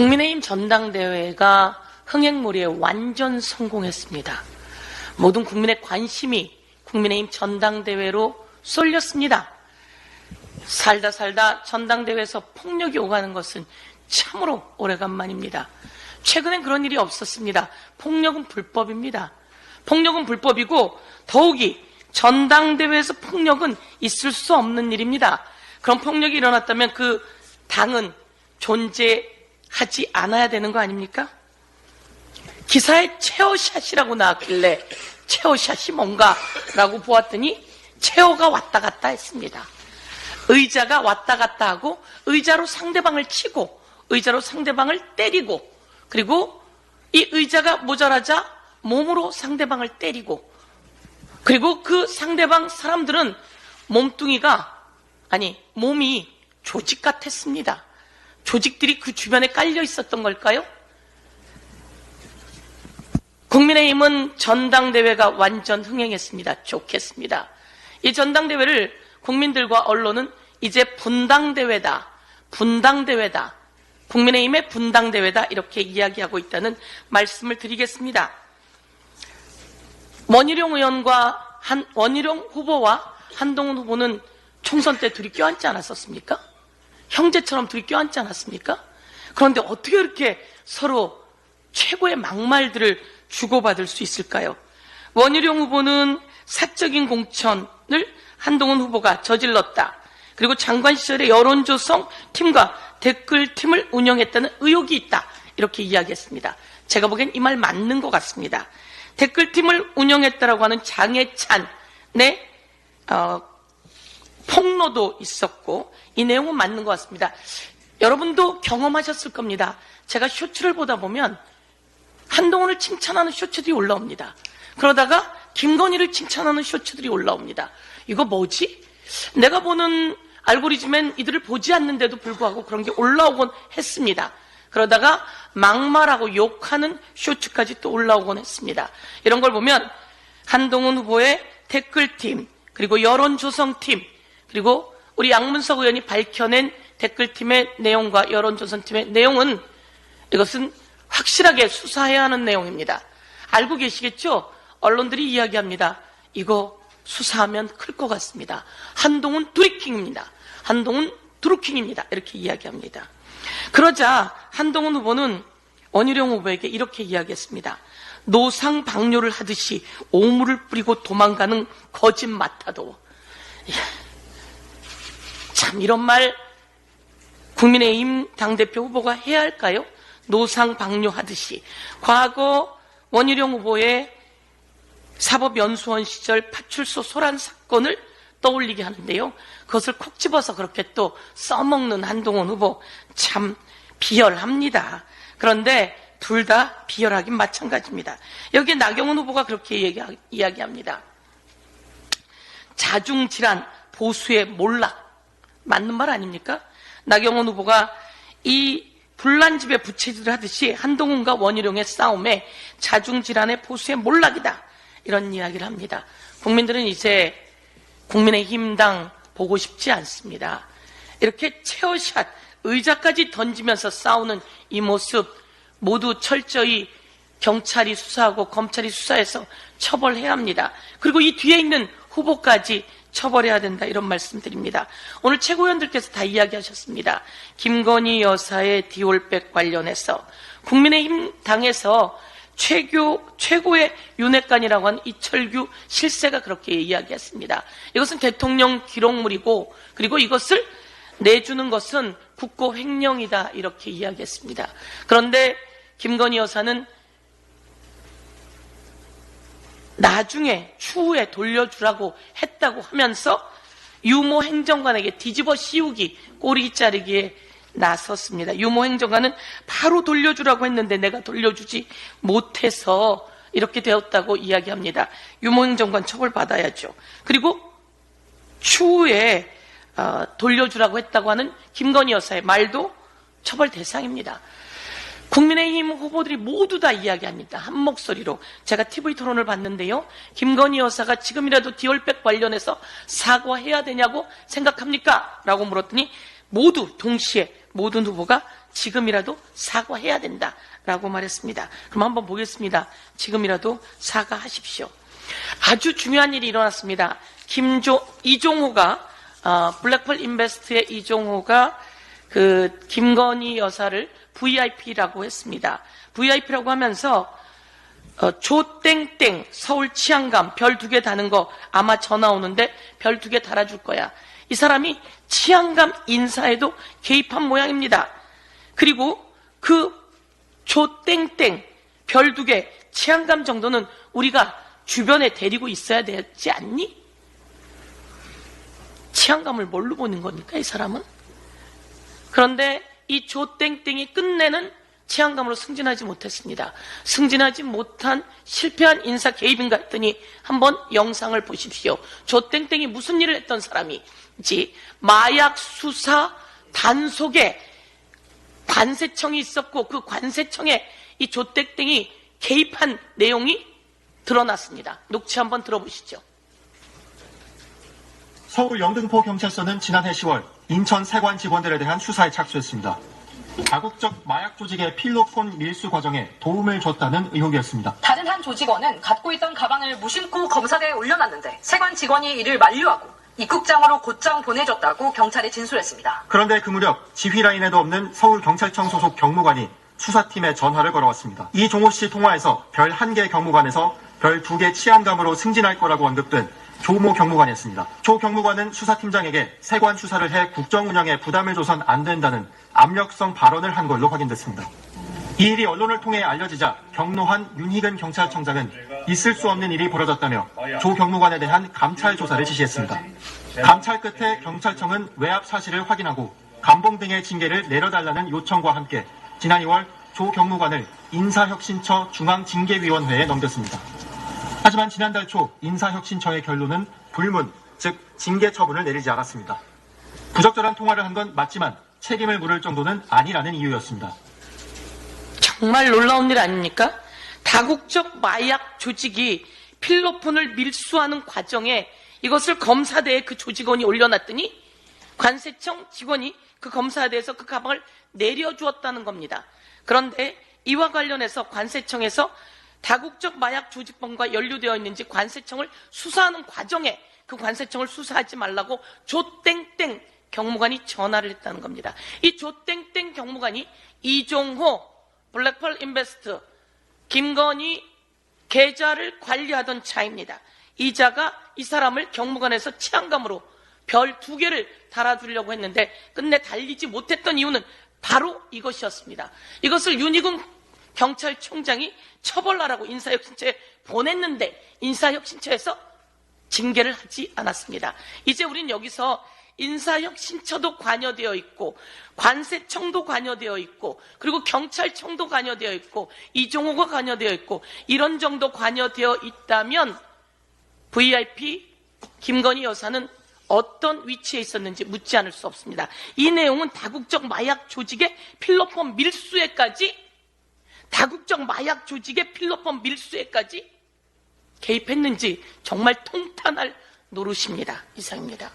국민의힘 전당대회가 흥행몰이에 완전 성공했습니다. 모든 국민의 관심이 국민의힘 전당대회로 쏠렸습니다. 살다 전당대회에서 폭력이 오가는 것은 참으로 오래간만입니다. 최근엔 그런 일이 없었습니다. 폭력은 불법입니다. 폭력은 불법이고 더욱이 전당대회에서 폭력은 있을 수 없는 일입니다. 그런 폭력이 일어났다면 그 당은 존재하지 않아야 되는 거 아닙니까? 기사에 체어샷이라고 나왔길래 체어샷이 뭔가라고 보았더니 체어가 왔다 갔다 했습니다. 의자가 왔다 갔다 하고 의자로 상대방을 치고 의자로 상대방을 때리고 그리고 이 의자가 모자라자 몸으로 상대방을 때리고 그리고 그 상대방 사람들은 몸이 조직 같았습니다. 조직들이 그 주변에 깔려 있었던 걸까요? 국민의힘은 전당대회가 완전 흥행했습니다. 좋겠습니다. 이 전당대회를 국민들과 언론은 이제 분당대회다. 국민의힘의 분당대회다. 이렇게 이야기하고 있다는 말씀을 드리겠습니다. 원희룡 후보와 한동훈 후보는 총선 때 둘이 껴안지 않았었습니까? 형제처럼 둘이 껴안지 않았습니까? 그런데 어떻게 이렇게 서로 최고의 막말들을 주고받을 수 있을까요? 원희룡 후보는 사적인 공천을 한동훈 후보가 저질렀다. 그리고 장관 시절에 여론조성 팀과 댓글팀을 운영했다는 의혹이 있다. 이렇게 이야기했습니다. 제가 보기엔 이 말 맞는 것 같습니다. 댓글팀을 운영했다라고 하는 장해찬의 폭로도 있었고 이 내용은 맞는 것 같습니다. 여러분도 경험하셨을 겁니다. 제가 쇼츠를 보다 보면 한동훈을 칭찬하는 쇼츠들이 올라옵니다. 그러다가 김건희를 칭찬하는 쇼츠들이 올라옵니다. 이거 뭐지? 내가 보는 알고리즘엔 이들을 보지 않는데도 불구하고 그런 게 올라오곤 했습니다. 그러다가 막말하고 욕하는 쇼츠까지 또 올라오곤 했습니다. 이런 걸 보면 한동훈 후보의 댓글팀 그리고 여론조성팀 그리고 우리 양문석 의원이 밝혀낸 댓글팀의 내용과 여론조성팀의 내용은 이것은 확실하게 수사해야 하는 내용입니다. 알고 계시겠죠? 언론들이 이야기합니다. 이거 수사하면 클 것 같습니다. 한동훈 두리킹입니다. 한동훈 두루킹입니다. 이렇게 이야기합니다. 그러자 한동훈 후보는 원희룡 후보에게 이렇게 이야기했습니다. 노상 방뇨를 하듯이 오물을 뿌리고 도망가는 거짓 마타도. 참 이런 말 국민의힘 당대표 후보가 해야 할까요? 노상 방뇨하듯이. 과거 원희룡 후보의 사법연수원 시절 파출소 소란 사건을 떠올리게 하는데요. 그것을 콕 집어서 그렇게 또 써먹는 한동훈 후보 참 비열합니다. 그런데 둘 다 비열하긴 마찬가지입니다. 여기에 나경원 후보가 그렇게 이야기합니다. 자중질환, 보수의 몰락. 맞는 말 아닙니까? 나경원 후보가 이 불난집에 부채질을 하듯이 한동훈과 원희룡의 싸움에 자중질환의 보수의 몰락이다. 이런 이야기를 합니다. 국민들은 이제 국민의힘당 보고 싶지 않습니다. 이렇게 체어샷, 의자까지 던지면서 싸우는 이 모습 모두 철저히 경찰이 수사하고 검찰이 수사해서 처벌해야 합니다. 그리고 이 뒤에 있는 후보까지 처벌해야 된다 이런 말씀드립니다. 오늘 최고위원들께서 다 이야기하셨습니다. 김건희 여사의 디올백 관련해서 국민의힘 당에서 최고의 윤핵관이라고 하는 이철규 실세가 그렇게 이야기했습니다. 이것은 대통령 기록물이고 그리고 이것을 내주는 것은 국고 횡령이다 이렇게 이야기했습니다. 그런데 김건희 여사는 나중에 추후에 돌려주라고 했다고 하면서 유모 행정관에게 뒤집어 씌우기 꼬리 자르기에 나섰습니다. 유모 행정관은 바로 돌려주라고 했는데 내가 돌려주지 못해서 이렇게 되었다고 이야기합니다. 유모 행정관 처벌받아야죠. 그리고 추후에 돌려주라고 했다고 하는 김건희 여사의 말도 처벌 대상입니다. 국민의힘 후보들이 모두 다 이야기합니다. 한 목소리로. 제가 TV 토론을 봤는데요. 김건희 여사가 지금이라도 디올백 관련해서 사과해야 되냐고 생각합니까? 라고 물었더니 모두 동시에 모든 후보가 지금이라도 사과해야 된다라고 말했습니다. 그럼 한번 보겠습니다. 지금이라도 사과하십시오. 아주 중요한 일이 일어났습니다. 이종호가 블랙펄 인베스트의 이종호가 김건희 여사를 VIP라고 했습니다. VIP라고 하면서 조땡땡 서울 치안감 별 2개 다는 거 아마 전화 오는데 별 2개 달아줄 거야. 이 사람이 치안감 인사에도 개입한 모양입니다. 그리고 그 조땡땡 별 2개 치안감 정도는 우리가 주변에 데리고 있어야 되지 않니? 치안감을 뭘로 보는 겁니까, 이 사람은? 그런데 이 조땡땡이 끝내는 치안감으로 승진하지 못했습니다. 승진하지 못한 실패한 인사 개입인가 했더니 한번 영상을 보십시오. 조땡땡이 무슨 일을 했던 사람인지. 마약 수사 단속에 관세청이 있었고 그 관세청에 이 조땡땡이 개입한 내용이 드러났습니다. 녹취 한번 들어보시죠. 서울 영등포 경찰서는 지난해 10월 인천 세관 직원들에 대한 수사에 착수했습니다. 다국적 마약 조직의 필로폰 밀수 과정에 도움을 줬다는 의혹이었습니다. 다른 한 조직원은 갖고 있던 가방을 무심코 검사대에 올려놨는데 세관 직원이 이를 만류하고 입국장으로 곧장 보내줬다고 경찰에 진술했습니다. 그런데 그 무렵 지휘라인에도 없는 서울경찰청 소속 경무관이 수사팀에 전화를 걸어왔습니다. 이종호 씨 통화에서 별 1개 경무관에서 별 2개 치안감으로 승진할 거라고 언급된 조모 경무관이었습니다. 조 경무관은 수사팀장에게 세관 수사를 해 국정 운영에 부담을 줘선 안 된다는 압력성 발언을 한 걸로 확인됐습니다. 이 일이 언론을 통해 알려지자 경로한 윤희근 경찰청장은 있을 수 없는 일이 벌어졌다며 조 경무관에 대한 감찰 조사를 지시했습니다. 감찰 끝에 경찰청은 외압 사실을 확인하고 감봉 등의 징계를 내려달라는 요청과 함께 지난 2월 조 경무관을 인사혁신처 중앙징계위원회에 넘겼습니다. 하지만 지난달 초 인사혁신처의 결론은 불문, 즉 징계 처분을 내리지 않았습니다. 부적절한 통화를 한 건 맞지만 책임을 물을 정도는 아니라는 이유였습니다. 정말 놀라운 일 아닙니까? 다국적 마약 조직이 필로폰을 밀수하는 과정에 이것을 검사대에 그 조직원이 올려놨더니 관세청 직원이 그 검사대에서 그 가방을 내려주었다는 겁니다. 그런데 이와 관련해서 관세청에서 다국적 마약 조직범과 연루되어 있는지 관세청을 수사하는 과정에 그 관세청을 수사하지 말라고 조땡땡 경무관이 전화를 했다는 겁니다. 이 조땡땡 경무관이 이종호 블랙펄 인베스트 김건희 계좌를 관리하던 자입니다. 이 자가 이 사람을 경무관에서 치안감으로 별 2개를 달아주려고 했는데 끝내 달리지 못했던 이유는 바로 이것이었습니다. 이것을 윤희근 경찰청장이 처벌하라고 인사혁신처에 보냈는데 인사혁신처에서 징계를 하지 않았습니다. 이제 우린 여기서 인사혁신처도 관여되어 있고 관세청도 관여되어 있고 그리고 경찰청도 관여되어 있고 이종호가 관여되어 있고 이런 정도 관여되어 있다면 VIP 김건희 여사는 어떤 위치에 있었는지 묻지 않을 수 없습니다. 이 내용은 다국적 마약 조직의 필로폰 밀수에까지 다국적 마약 조직의 필로폰 밀수에까지 개입했는지 정말 통탄할 노릇입니다. 이상입니다.